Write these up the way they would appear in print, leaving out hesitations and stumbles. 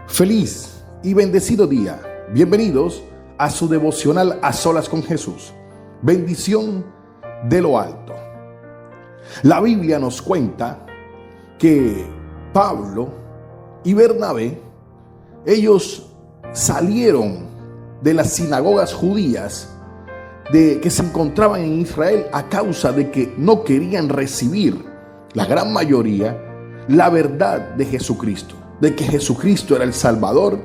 Feliz y bendecido día. Bienvenidos a su devocional A Solas con Jesús. Bendición de lo alto. La Biblia nos cuenta que Pablo y Bernabé, ellos salieron de las sinagogas judías que se encontraban en Israel a causa de que no querían recibir, la gran mayoría, la verdad de Jesucristo. De que Jesucristo era el Salvador,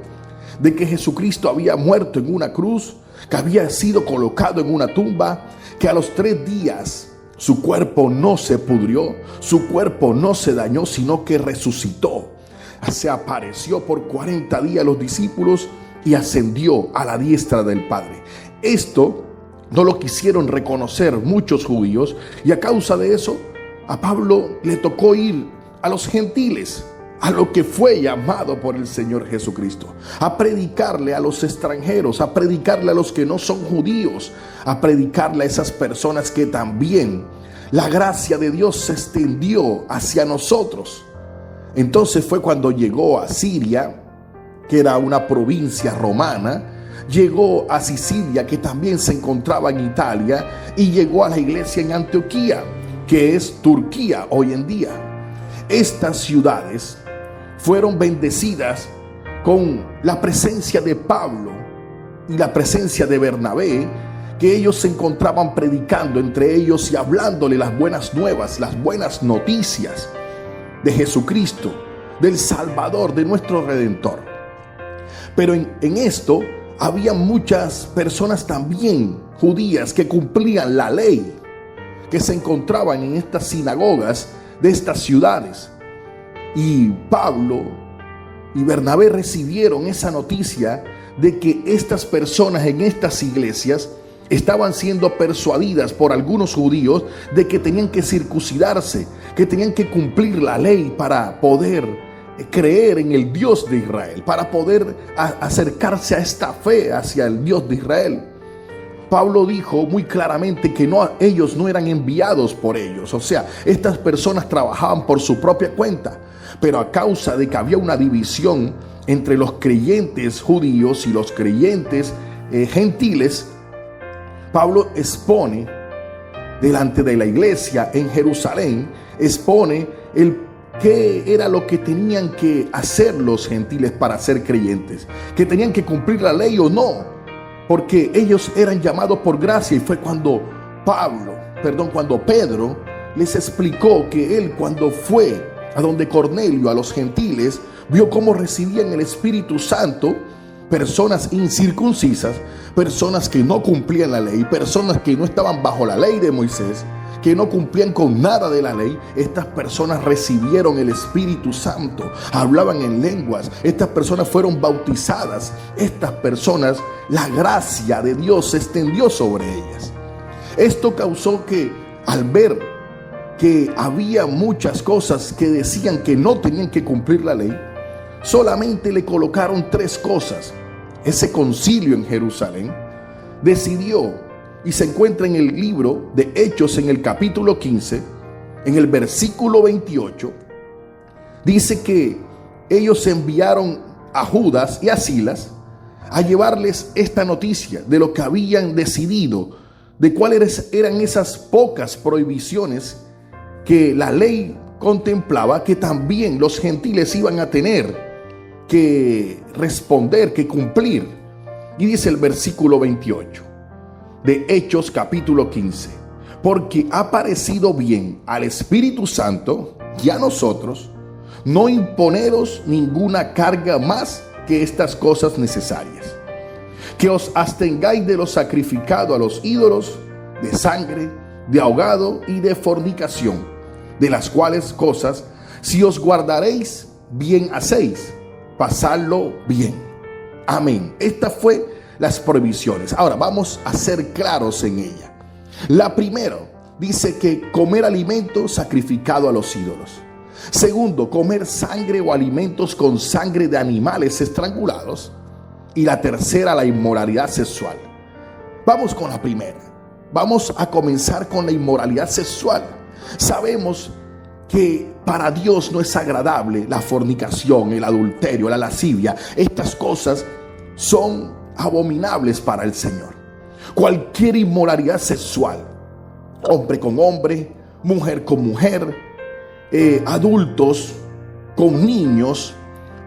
de que Jesucristo había muerto en una cruz, que había sido colocado en una tumba, que a los 3 días su cuerpo no se pudrió, su cuerpo no se dañó, sino que resucitó. Se apareció por 40 días a los discípulos y ascendió a la diestra del Padre. Esto no lo quisieron reconocer muchos judíos, y a causa de eso a Pablo le tocó ir a los gentiles, a lo que fue llamado por el Señor Jesucristo, a predicarle a los extranjeros, a predicarle a los que no son judíos, a predicarle a esas personas que también la gracia de Dios se extendió hacia nosotros. Entonces fue cuando llegó a Siria, que era una provincia romana, llegó a Sicilia, que también se encontraba en Italia, y llegó a la iglesia en Antioquía, que es Turquía hoy en día. Estas ciudades fueron bendecidas con la presencia de Pablo y la presencia de Bernabé, que ellos se encontraban predicando entre ellos y hablándole las buenas nuevas, las buenas noticias de Jesucristo, del Salvador, de nuestro Redentor. Pero en esto había muchas personas también judías que cumplían la ley, que se encontraban en estas sinagogas de estas ciudades. Y Pablo y Bernabé recibieron esa noticia de que estas personas en estas iglesias estaban siendo persuadidas por algunos judíos de que tenían que circuncidarse, que tenían que cumplir la ley para poder creer en el Dios de Israel, para poder acercarse a esta fe hacia el Dios de Israel. Pablo dijo muy claramente que ellos no eran enviados por ellos, o sea, estas personas trabajaban por su propia cuenta, pero a causa de que había una división entre los creyentes judíos y los creyentes gentiles, Pablo expone delante de la iglesia en Jerusalén, expone qué era lo que tenían que hacer los gentiles para ser creyentes, que tenían que cumplir la ley o no, porque ellos eran llamados por gracia. Y fue cuando Pedro les explicó que él, cuando fue a donde Cornelio, a los gentiles, vio cómo recibían el Espíritu Santo personas incircuncisas, personas que no cumplían la ley, personas que no estaban bajo la ley de Moisés, que no cumplían con nada de la ley. Estas personas recibieron el Espíritu Santo, hablaban en lenguas, estas personas fueron bautizadas, estas personas, la gracia de Dios se extendió sobre ellas. Esto causó que, al ver que había muchas cosas que decían que no tenían que cumplir la ley, solamente le colocaron 3 cosas. Ese concilio en Jerusalén decidió, y se encuentra en el libro de Hechos en el capítulo 15, en el versículo 28, dice que ellos enviaron a Judas y a Silas a llevarles esta noticia de lo que habían decidido, de cuáles eran esas pocas prohibiciones que la ley contemplaba, que también los gentiles iban a tener que responder, que cumplir. Y dice el versículo 28 de Hechos capítulo 15: porque ha parecido bien al Espíritu Santo y a nosotros no imponeros ninguna carga más que estas cosas necesarias, que os abstengáis de lo sacrificado a los ídolos, de sangre, de ahogado y de fornicación, de las cuales cosas, si os guardaréis, bien hacéis, pasadlo bien. Amén. Estas fue las prohibiciones. Ahora vamos a ser claros en ella. La primera dice que comer alimento sacrificado a los ídolos. Segundo, comer sangre o alimentos con sangre de animales estrangulados. Y la tercera, la inmoralidad sexual. Vamos con la primera. Vamos a comenzar con la inmoralidad sexual. Sabemos que para Dios no es agradable la fornicación, el adulterio, la lascivia. Estas cosas son abominables para el Señor. Cualquier inmoralidad sexual, hombre con hombre, mujer con mujer, adultos con niños,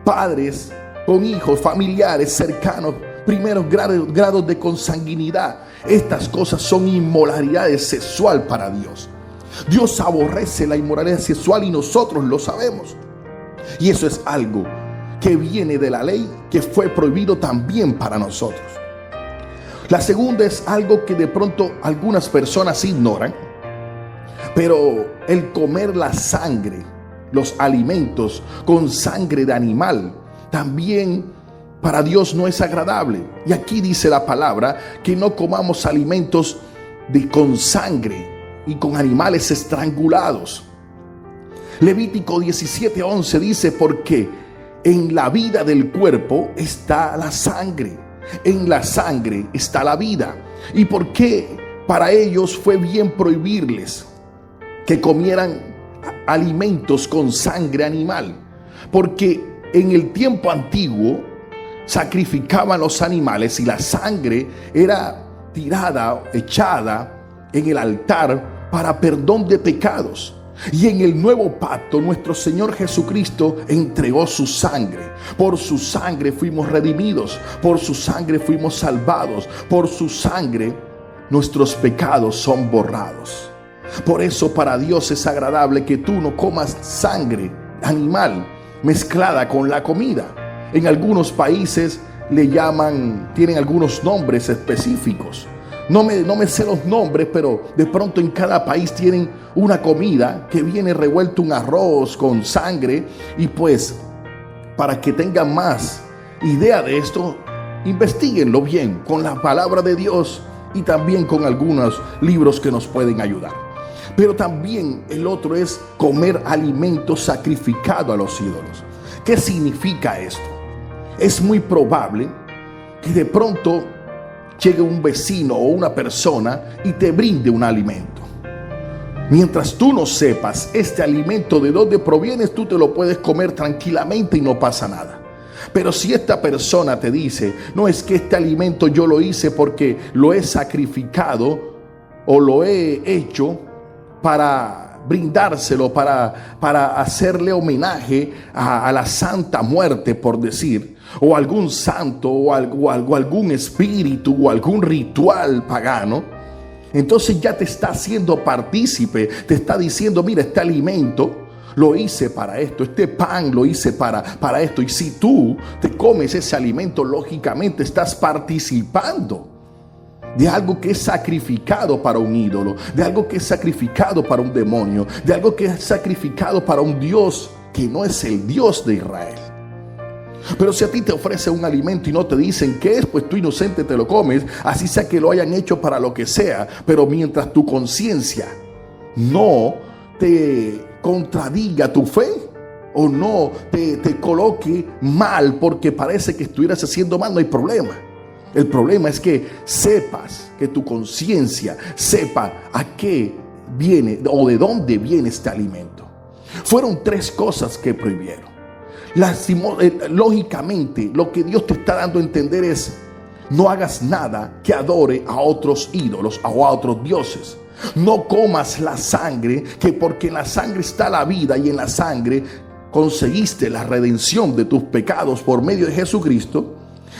padres con hijos, familiares cercanos, primeros grados de consanguinidad. Estas cosas son inmoralidades sexual para Dios. Dios aborrece la inmoralidad sexual y nosotros lo sabemos. Y eso es algo que viene de la ley, que fue prohibido también para nosotros. La segunda es algo que de pronto algunas personas ignoran, pero el comer la sangre, los alimentos con sangre de animal, también para Dios no es agradable. Y aquí dice la palabra que no comamos alimentos con sangre y con animales estrangulados. Levítico 17:11 dice: porque en la vida del cuerpo está la sangre, en la sangre está la vida. ¿Y por qué para ellos fue bien prohibirles que comieran alimentos con sangre animal? Porque en el tiempo antiguo sacrificaban los animales y la sangre era tirada, echada en el altar para perdón de pecados. Y en el nuevo pacto nuestro Señor Jesucristo entregó su sangre. Por su sangre fuimos redimidos, por su sangre fuimos salvados, por su sangre nuestros pecados son borrados. Por eso para Dios es agradable que tú no comas sangre animal mezclada con la comida. En algunos países le llaman, tienen algunos nombres específicos. No me sé los nombres, pero de pronto en cada país tienen una comida que viene revuelto un arroz con sangre. Y pues, para que tengan más idea de esto, investíguenlo bien con la palabra de Dios y también con algunos libros que nos pueden ayudar. Pero también el otro es comer alimentos sacrificados a los ídolos. ¿Qué significa esto? Es muy probable que de pronto llegue un vecino o una persona y te brinde un alimento. Mientras tú no sepas este alimento de dónde proviene, tú te lo puedes comer tranquilamente y no pasa nada. Pero si esta persona te dice: no, es que este alimento yo lo hice porque lo he sacrificado o lo he hecho para brindárselo, para hacerle homenaje a la Santa Muerte, por decir, o algún santo o algún espíritu o algún ritual pagano, entonces ya te está haciendo partícipe, te está diciendo: mira, este alimento lo hice para esto, este pan lo hice para esto. Y si tú te comes ese alimento, lógicamente estás participando de algo que es sacrificado para un ídolo, de algo que es sacrificado para un demonio, de algo que es sacrificado para un Dios que no es el Dios de Israel. Pero si a ti te ofrece un alimento y no te dicen qué es, pues tú inocente te lo comes, así sea que lo hayan hecho para lo que sea. Pero mientras tu conciencia no te contradiga tu fe, o no te coloque mal porque parece que estuvieras haciendo mal, no hay problema. El problema es que sepas, que tu conciencia sepa a qué viene o de dónde viene este alimento. Fueron 3 cosas que prohibieron. Lógicamente, lo que Dios te está dando a entender es: no hagas nada que adore a otros ídolos o a otros dioses. No comas la sangre, que porque en la sangre está la vida y en la sangre conseguiste la redención de tus pecados por medio de Jesucristo.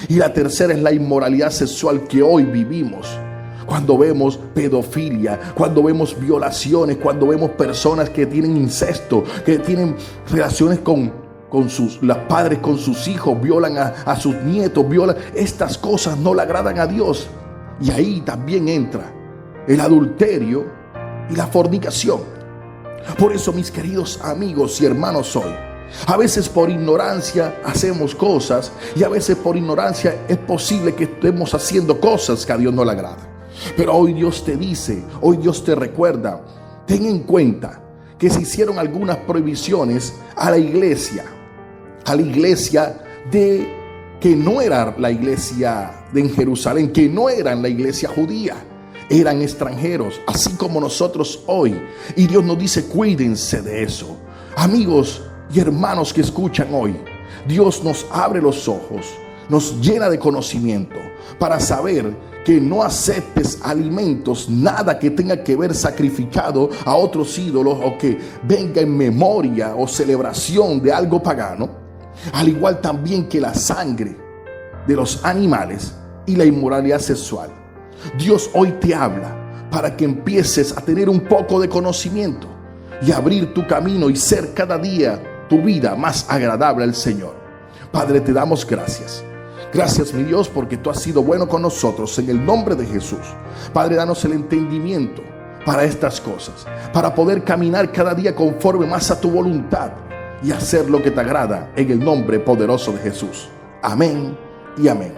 Y la tercera es la inmoralidad sexual que hoy vivimos. Cuando vemos pedofilia, cuando vemos violaciones, cuando vemos personas que tienen incesto, que tienen relaciones con los padres con sus hijos, violan a sus nietos, estas cosas no le agradan a Dios. Y ahí también entra el adulterio y la fornicación. Por eso, mis queridos amigos y hermanos, hoy a veces por ignorancia hacemos cosas, y a veces por ignorancia es posible que estemos haciendo cosas que a Dios no le agradan. Pero hoy Dios te dice, hoy Dios te recuerda: ten en cuenta que se hicieron algunas prohibiciones a la iglesia de que no era la iglesia de en Jerusalén, que no eran la iglesia judía, eran extranjeros, así como nosotros hoy. Y Dios nos dice: cuídense de eso. Amigos y hermanos que escuchan hoy, Dios nos abre los ojos, nos llena de conocimiento para saber que no aceptes alimentos, nada que tenga que ver sacrificado a otros ídolos o que venga en memoria o celebración de algo pagano, al igual también que la sangre de los animales y la inmoralidad sexual. Dios hoy te habla para que empieces a tener un poco de conocimiento y abrir tu camino y ser cada día tu vida más agradable al Señor. Padre, te damos gracias. Gracias, mi Dios, porque tú has sido bueno con nosotros en el nombre de Jesús. Padre, danos el entendimiento para estas cosas, para poder caminar cada día conforme más a tu voluntad y hacer lo que te agrada en el nombre poderoso de Jesús. Amén y amén.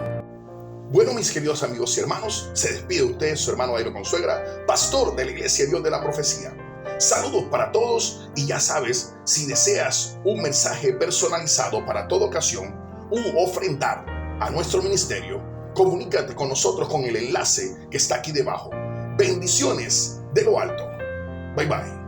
Bueno, mis queridos amigos y hermanos, se despide de usted su hermano Jairo Consuegra, pastor de la Iglesia Dios de la Profecía. Saludos para todos y ya sabes, si deseas un mensaje personalizado para toda ocasión u ofrendar a nuestro ministerio, comunícate con nosotros con el enlace que está aquí debajo. Bendiciones de lo alto. Bye bye.